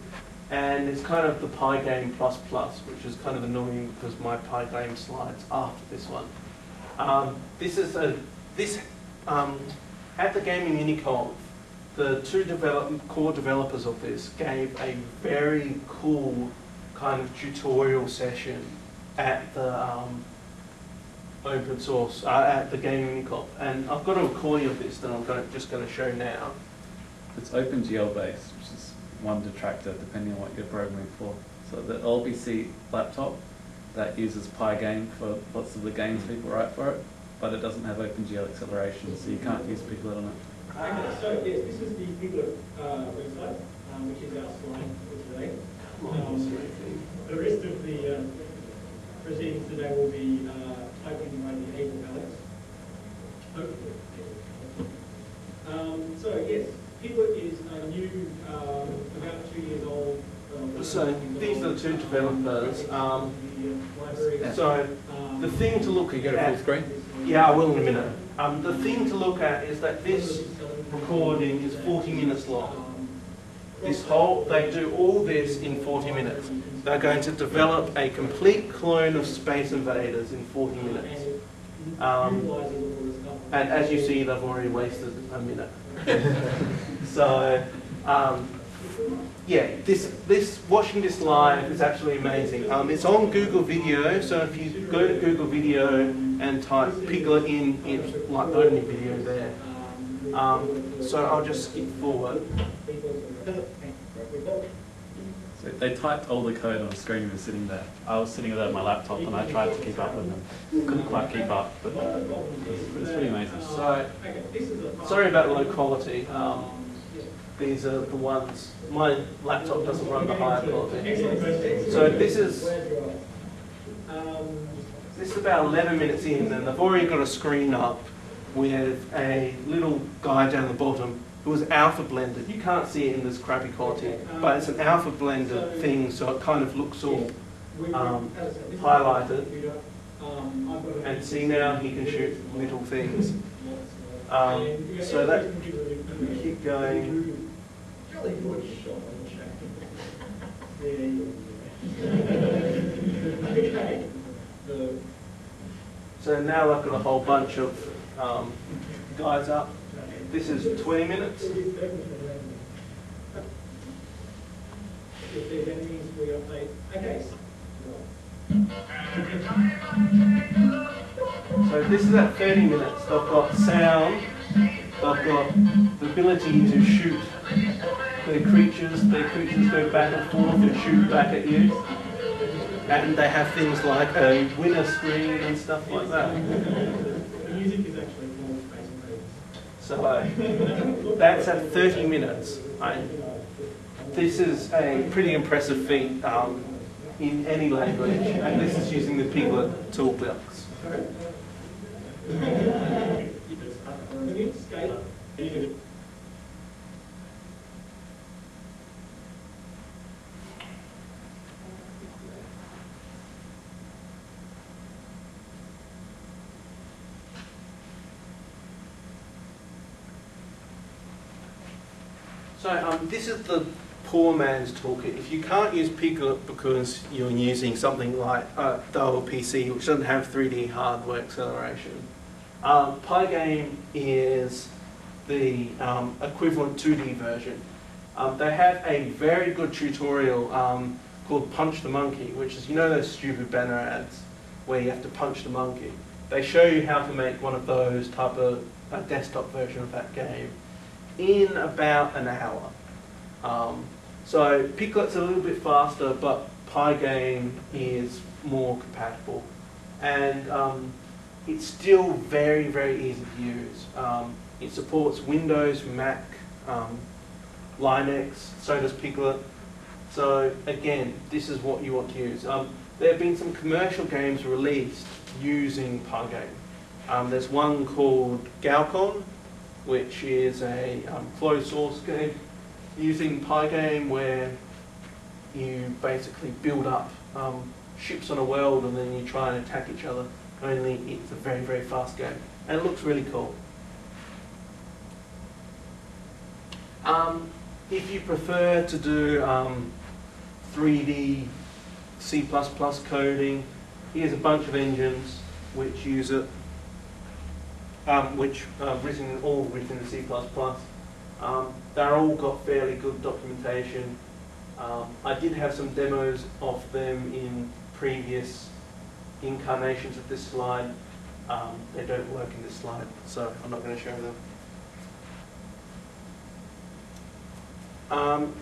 and it's kind of the Pygame++, which is kind of annoying because my Pygame slides after this one. At the Gaming Uniconf, the two core developers of this gave a very cool kind of tutorial session at the open source, at the Gaming Uniconf, and I've got a recording of this that I'm just going to show now. It's OpenGL based, which is one detractor depending on what you're programming for. So the LBC laptop that uses Pygame for lots of the games people write for it, but it doesn't have OpenGL acceleration, so you can't use Piglet on it. Okay, so yes, this is the Piglet website, which is our slide for today. The rest of the proceedings today will be typing by the able Alex. Hopefully. So yes, Piglet is a new, about 2 years old. So these are the two developers. So the thing to look Can you go to full screen? Yeah, I will in a minute. The thing to look at is that this recording is 40 minutes long. They do all this in 40 minutes. They're going to develop a complete clone of Space Invaders in 40 minutes. And as you see, they've already wasted a minute. So, yeah, watching this live is absolutely amazing. It's on Google Video, so if you go to Google Video and type Piglet in, it's like the only video there. So I'll just skip forward. So they typed all the code on the screen and was sitting there. I was sitting there on my laptop and I tried to keep up with them. Couldn't quite keep up, but it was pretty amazing. So, sorry about the low quality. These are the ones. My laptop doesn't run the higher quality. So this is about 11 minutes in, and they've already got a screen up with a little guy down the bottom who was alpha blended. You can't see it in this crappy quality, but it's an alpha blended thing, so it kind of looks all highlighted. And see now he can shoot little things. So that, keep going. So now I've got a whole bunch of guys up. This is 20 minutes. update. Okay. So this is at 30 minutes. They've got sound, they've got the ability to shoot their creatures go back and forth and shoot back at you. And they have things like a winner screen and stuff like that. The music is actually more space and So that's at 30 minutes. This is a pretty impressive feat in any language, and this is using the Piglet toolbox. So this is the poor man's toolkit. If you can't use Piglet because you're using something like Dell PC, which doesn't have 3D hardware acceleration, Pygame is the equivalent 2D version. They have a very good tutorial called Punch the Monkey, which is, you know those stupid banner ads where you have to punch the monkey? They show you how to make one of those type of a desktop version of that game in about an hour. So Piglet's a little bit faster, but Pygame is more compatible. And it's still very, very easy to use. It supports Windows, Mac, Linux, so does Piglet. So again, this is what you want to use. There have been some commercial games released using Pygame. There's one called Galcon, which is a closed source game using Pygame where you basically build up ships on a world and then you try and attack each other. Only it's a very, very fast game. And it looks really cool. If you prefer to do 3D C++ coding, here's a bunch of engines which use it, which all written in C++. They're all got fairly good documentation. I did have some demos of them in previous incarnations of this slide. They don't work in this slide, so I'm not going to show them.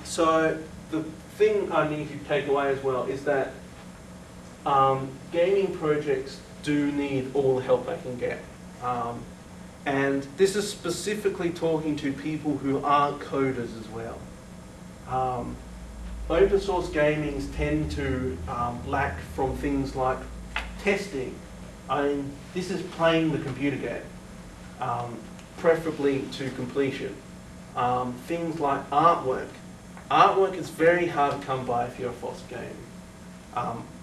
So the thing I need you to take away as well is that gaming projects do need all the help they can get. And this is specifically talking to people who aren't coders as well. Open source gamings tend to lack from things like testing. I mean, this is playing the computer game, preferably to completion. Things like artwork. Artwork is very hard to come by if you're a FOSS game.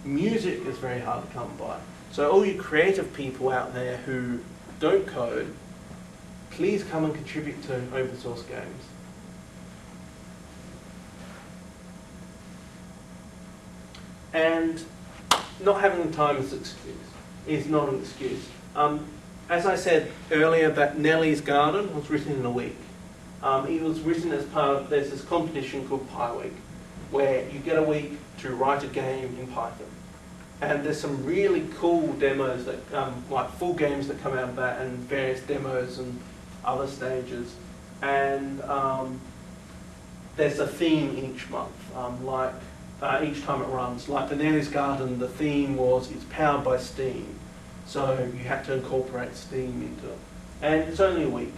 Music is very hard to come by. So all you creative people out there who don't code, please come and contribute to open source games. And not having the time is not an excuse. As I said earlier, that Nelly's Garden was written in a week. It was written as part of, there's this competition called PyWeek, where you get a week to write a game in Python. And there's some really cool demos that, like full games that come out of that, and various demos and other stages. And there's a theme each month, each time it runs. Like the Nelly's Garden, the theme was it's powered by Steam. So you had to incorporate Steam into it. And it's only a week.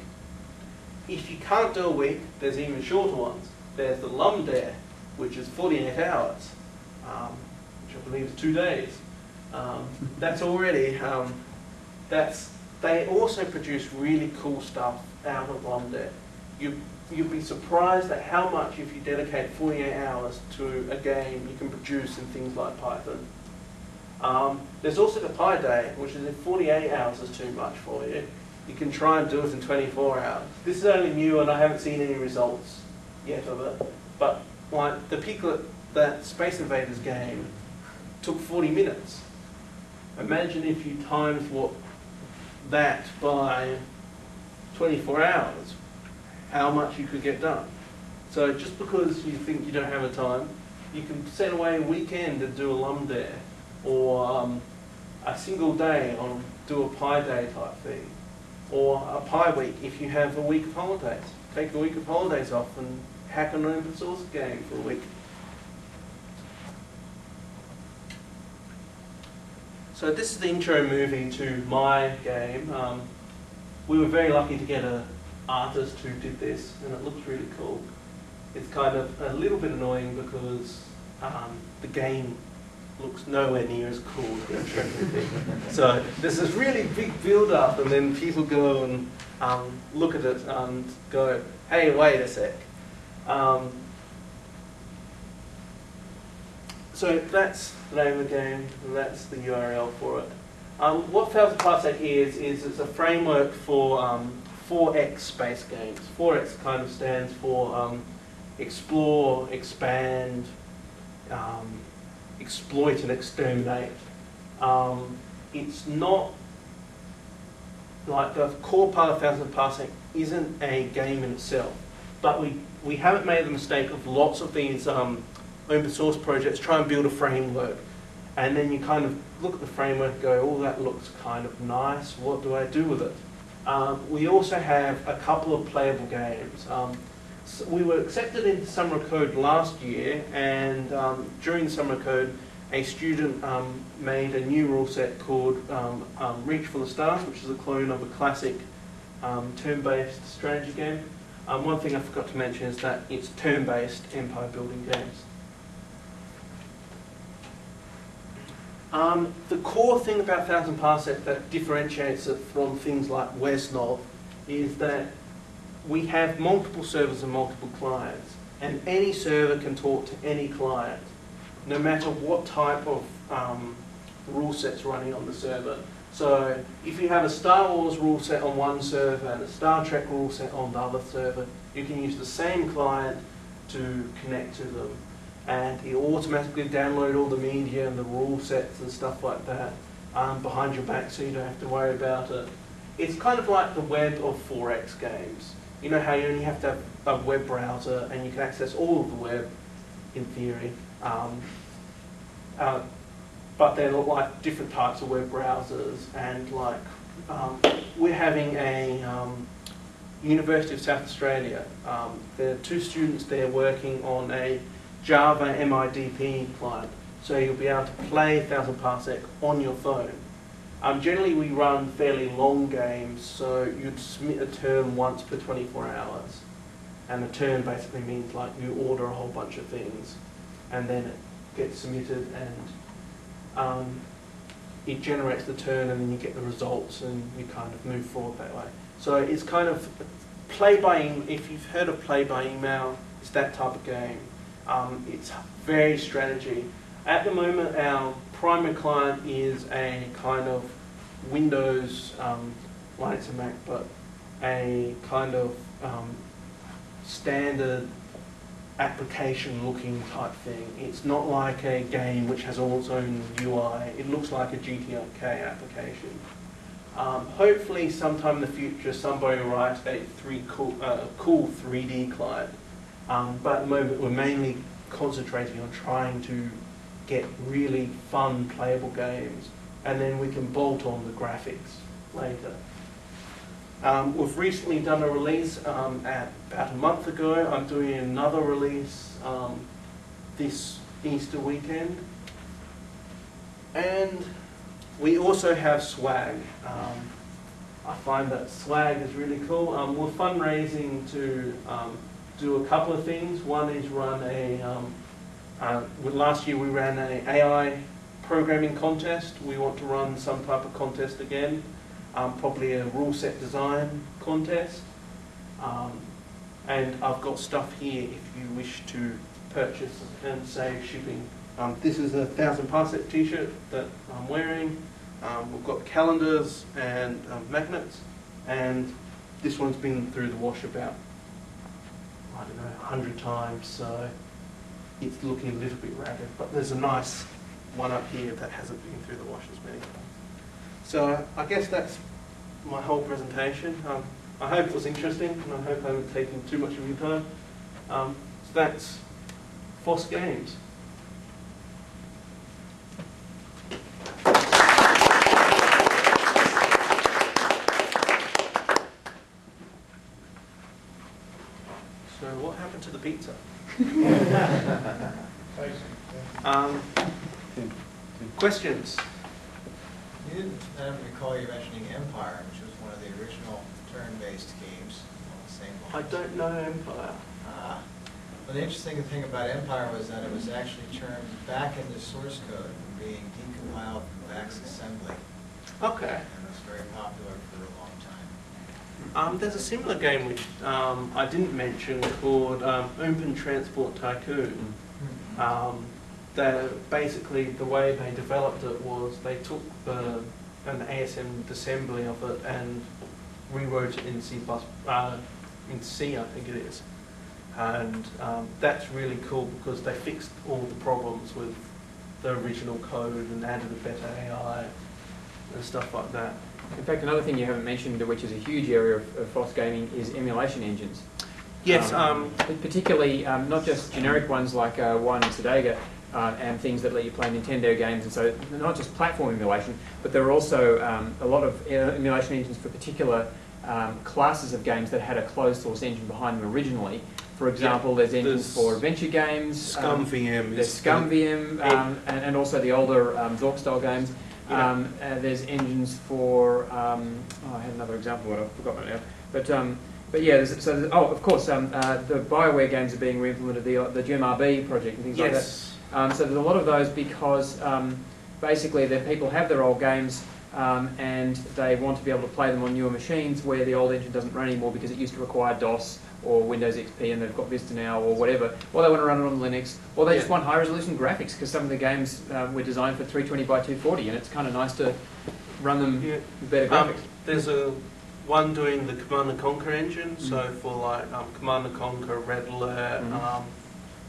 If you can't do a week, there's even shorter ones. There's the Lumdare, which is 48 hours, which I believe is 2 days. That's already, they also produce really cool stuff out of Lumdare. You'd be surprised at how much, if you dedicate 48 hours to a game, you can produce in things like Python. There's also the PyDay, which is if 48 hours is too much for you, you can try and do it in 24 hours. This is only new and I haven't seen any results yet of it. But like the Piglet, that Space Invaders game, took 40 minutes. Imagine if you times that by 24 hours, how much you could get done. So just because you think you don't have the time, You can set away a weekend to do a lum dare, or a single day on do a Pi Day type thing, or a Pi week if you have a week of holidays. Take a week of holidays off and hack an open source game for a week. So this is the intro movie to my game. We were very lucky to get an artist who did this, and it looks really cool. It's kind of a little bit annoying because the game looks nowhere near as cool as the intro movie. So there's this really big build-up, and then people go and look at it and go, hey, wait a sec. So that's the name of the game, and that's the URL for it. What 1000 Parsec is it's a framework for 4X space games. 4X kind of stands for explore, expand, exploit and exterminate. It's not like the core part of 1000 Parsec isn't a game in itself, but we haven't made the mistake of lots of these open source projects try and build a framework, and then you kind of look at the framework and go, oh, that looks kind of nice, what do I do with it? We also have a couple of playable games. So we were accepted into Summer of Code last year, and during the Summer of Code, a student made a new rule set called Reach for the Stars, which is a clone of a classic turn-based strategy game. One thing I forgot to mention is that it's turn-based empire building games. The core thing about 1000 Parsec that differentiates it from things like Wesnov is that we have multiple servers and multiple clients, and any server can talk to any client, no matter what type of rule set's running on the server. So if you have a Star Wars rule set on one server and a Star Trek rule set on the other server, you can use the same client to connect to them. And it will automatically download all the media and the rule sets and stuff like that behind your back, so you don't have to worry about it. It's kind of like the web of 4X games. You know how you only have to have a web browser and you can access all of the web, in theory. But they're like different types of web browsers, and like we're having a University of South Australia. There are 2 students there working on a Java MIDP client, so you'll be able to play 1000 Parsec on your phone. Generally we run fairly long games, so you'd submit a turn once per 24 hours. And a turn basically means like you order a whole bunch of things, and then it gets submitted, and it generates the turn, and then you get the results, and you kind of move forward that way. So it's kind of if you've heard of play by email, it's that type of game. It's very strategy. At the moment, our primary client is a kind of Windows, Linux and Mac, but a kind of standard application-looking type thing. It's not like a game which has all its own UI. It looks like a GTK application. Hopefully, sometime in the future, somebody will write a cool 3D client. But at the moment, we're mainly concentrating on trying to get really fun, playable games, and then we can bolt on the graphics later. We've recently done a release about a month ago. I'm doing another release this Easter weekend. And we also have swag. I find that swag is really cool. We're fundraising to do a couple of things. One is run last year we ran an AI programming contest. We want to run some type of contest again, probably a rule set design contest. And I've got stuff here if you wish to purchase and save shipping. This is a 1000 Parsec t-shirt that I'm wearing. We've got calendars and magnets, and this one's been through the wash about, I don't know, 100 times, so it's looking a little bit ragged, but there's a nice one up here that hasn't been through the wash as many times. So I guess that's my whole presentation. I hope it was interesting, and I hope I haven't taken too much of your time. So that's FOSS Games. Questions? You didn't, I don't recall you mentioning Empire, which was one of the original turn-based games on the same I lines. don't know Empire. Well, the interesting thing about Empire was that it was actually turned back into source code from being decompiled from VAX assembly. Okay. And was very popular for a long time. There's a similar game which I didn't mention called Open Transport Tycoon. Basically, the way they developed it was they took an ASM assembly of it and rewrote it in C++, in C, I think it is. And that's really cool because they fixed all the problems with the original code and added a better AI and stuff like that. In fact, another thing you haven't mentioned, which is a huge area of FOSS gaming, is emulation engines. Yes. Particularly not just generic ones like Wine and Sodega and things that let you play Nintendo games, and so not just platform emulation, but there are also a lot of emulation engines for particular classes of games that had a closed source engine behind them originally. For example, there's engines for adventure games. ScumVM. There's ScumVM, and also the older Zork style games. There's engines for, I had another example, but I've forgotten it now. But yeah, of course, the BioWare games are being re-implemented, the GemRB project and things like that. So there's a lot of those because basically the people have their old games and they want to be able to play them on newer machines where the old engine doesn't run anymore because it used to require DOS or Windows XP and they've got Vista now or whatever, or they want to run it on Linux, or they just want high resolution graphics because some of the games were designed for 320 by 240 and it's kind of nice to run them with better graphics. There's one doing the Command & Conquer engine, so for like Command & Conquer, Red Alert,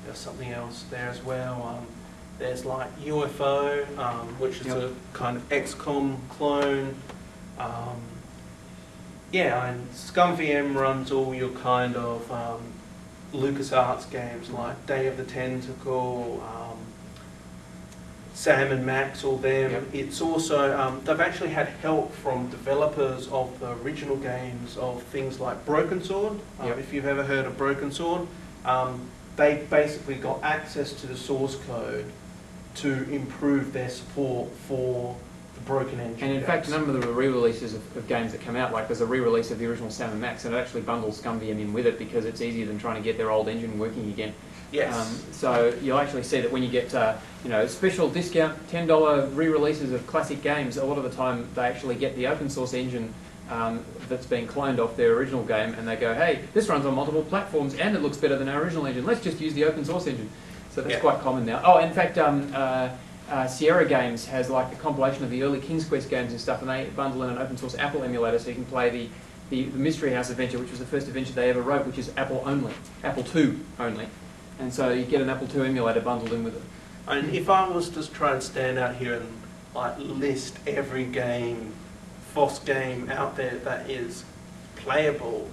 there's something else there as well. There's like UFO, which is a kind of XCOM clone. And ScumVM runs all your kind of LucasArts games like Day of the Tentacle, Sam and Max, all them. It's also, they've actually had help from developers of the original games of things like Broken Sword. If you've ever heard of Broken Sword, they basically got access to the source code to improve their support for the broken engine. And in fact, a number of the re-releases of games that come out, like there's a re-release of the original Sam and Max, and it actually bundles ScumVM in with it because it's easier than trying to get their old engine working again. Yes. So you'll actually see that when you get special discount $10 re-releases of classic games, a lot of the time they actually get the open source engine that's been cloned off their original game, and they go, hey, this runs on multiple platforms and it looks better than our original engine. Let's just use the open source engine. So that's quite common now. Oh, in fact, Sierra Games has like a compilation of the early King's Quest games and stuff, and they bundle in an open source Apple emulator so you can play the Mystery House adventure, which was the first adventure they ever wrote, which is Apple only, Apple II only. And so you get an Apple II emulator bundled in with it. And if I was to try and stand out here and like list every game, FOSS game out there that is playable,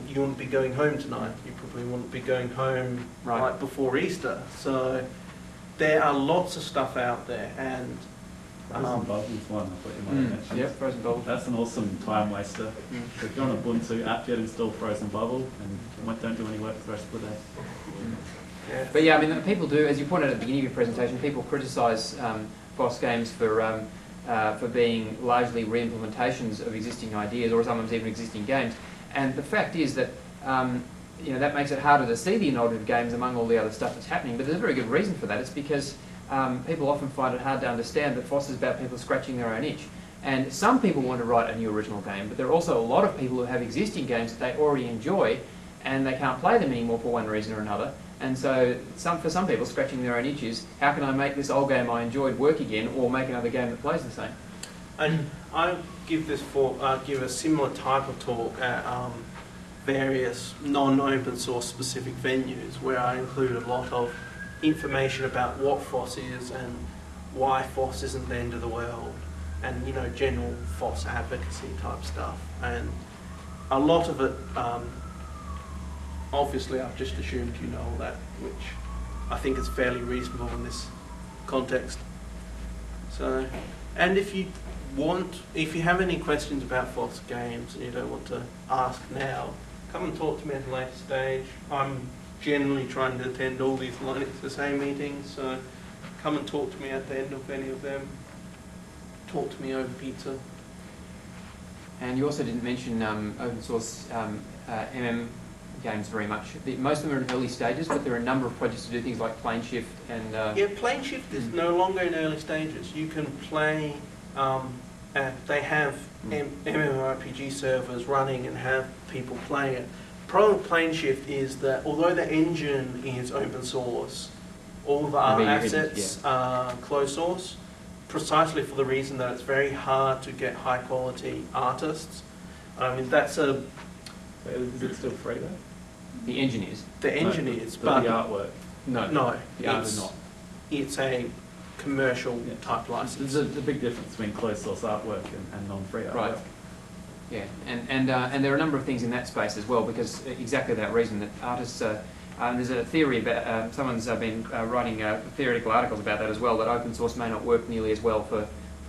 you wouldn't be going home tonight. You probably wouldn't be going home right before Easter. So there are lots of stuff out there, and Frozen Bubbles one, I thought you might have mentioned. Yeah, Frozen Bubble. That's an awesome time waster. So if you're on a Ubuntu app, you'd install Frozen Bubble and don't do any work for the rest of the day. But yeah, I mean, people do, as you pointed out at the beginning of your presentation, people criticise FOSS games for being largely re-implementations of existing ideas or sometimes even existing games. And the fact is that that makes it harder to see the innovative games among all the other stuff that's happening. But there's a very good reason for that. It's because people often find it hard to understand that FOSS is about people scratching their own itch. And some people want to write a new original game, but there are also a lot of people who have existing games that they already enjoy and they can't play them anymore for one reason or another. And so for some people, scratching their own itches, how can I make this old game I enjoyed work again, or make another game that plays the same? And I give a similar type of talk at various non-open source specific venues where I include a lot of information about what FOSS is and why FOSS isn't the end of the world, and general FOSS advocacy type stuff. And a lot of it, obviously I've just assumed you know all that, which I think is fairly reasonable in this context. So, and if you have any questions about FOSS games and you don't want to ask now, come and talk to me at a later stage. I'm generally trying to attend all these LinuxSA meetings, so come and talk to me at the end of any of them. Talk to me over pizza. And you also didn't mention open source MM games very much. Most of them are in early stages, but there are a number of projects to do things like Plane Shift and... Yeah, Plane Shift is no longer in early stages. You can play, they have MMORPG servers running and have people playing it. The problem with Plane Shift is that although the engine is open source, all the other assets are closed source, precisely for the reason that it's very hard to get high quality artists. I mean, that's a... Is it still free though? The engine is. The engine is, but but... the artwork? No, the art is not. It's a commercial type license. There's a big difference between closed source artwork and non-free artwork. Right. Yeah, and there are a number of things in that space as well, because exactly that reason that artists... there's a theory about, someone's been writing theoretical articles about that as well, that open source may not work nearly as well for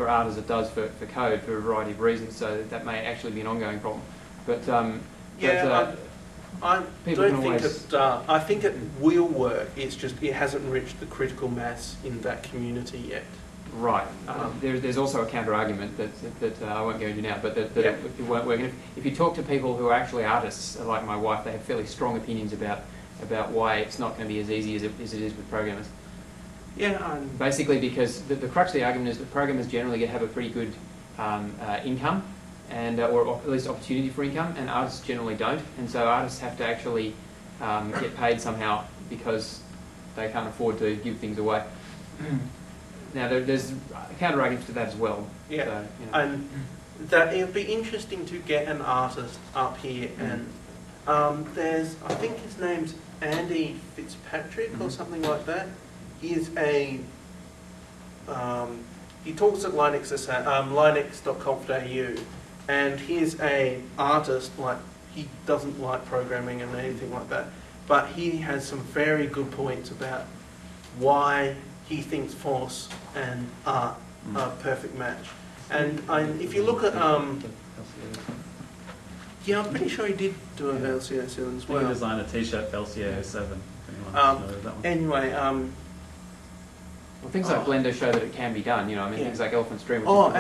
art as it does for code for a variety of reasons, so that may actually be an ongoing problem. But I don't think it. I think it will work. It's just it hasn't reached the critical mass in that community yet. Right. There's also a counter argument that I won't go into now, but that it won't work. And if you talk to people who are actually artists, like my wife, they have fairly strong opinions about why it's not going to be as easy as it is with programmers. Yeah. Basically, because the crux of the argument is that programmers generally have a pretty good income, and or at least opportunity for income, and artists generally don't. And so artists have to actually get paid somehow because they can't afford to give things away. Now, there's counter arguments to that as well. Yeah, so, and that it would be interesting to get an artist up here, and there's, I think his name's Andy Fitzpatrick or something like that. He is a, he talks at LinuxSA, linux.conf.au, and he is a artist, like, he doesn't like programming and anything like that, but he has some very good points about why he thinks FOSS and art are a perfect match. And if you look at, yeah, I'm pretty sure he did do an LCA 7 as well. He designed a t-shirt for LCA 7. Anyway, well, things like Blender show that it can be done, I mean, things like Elephant's Dream, which is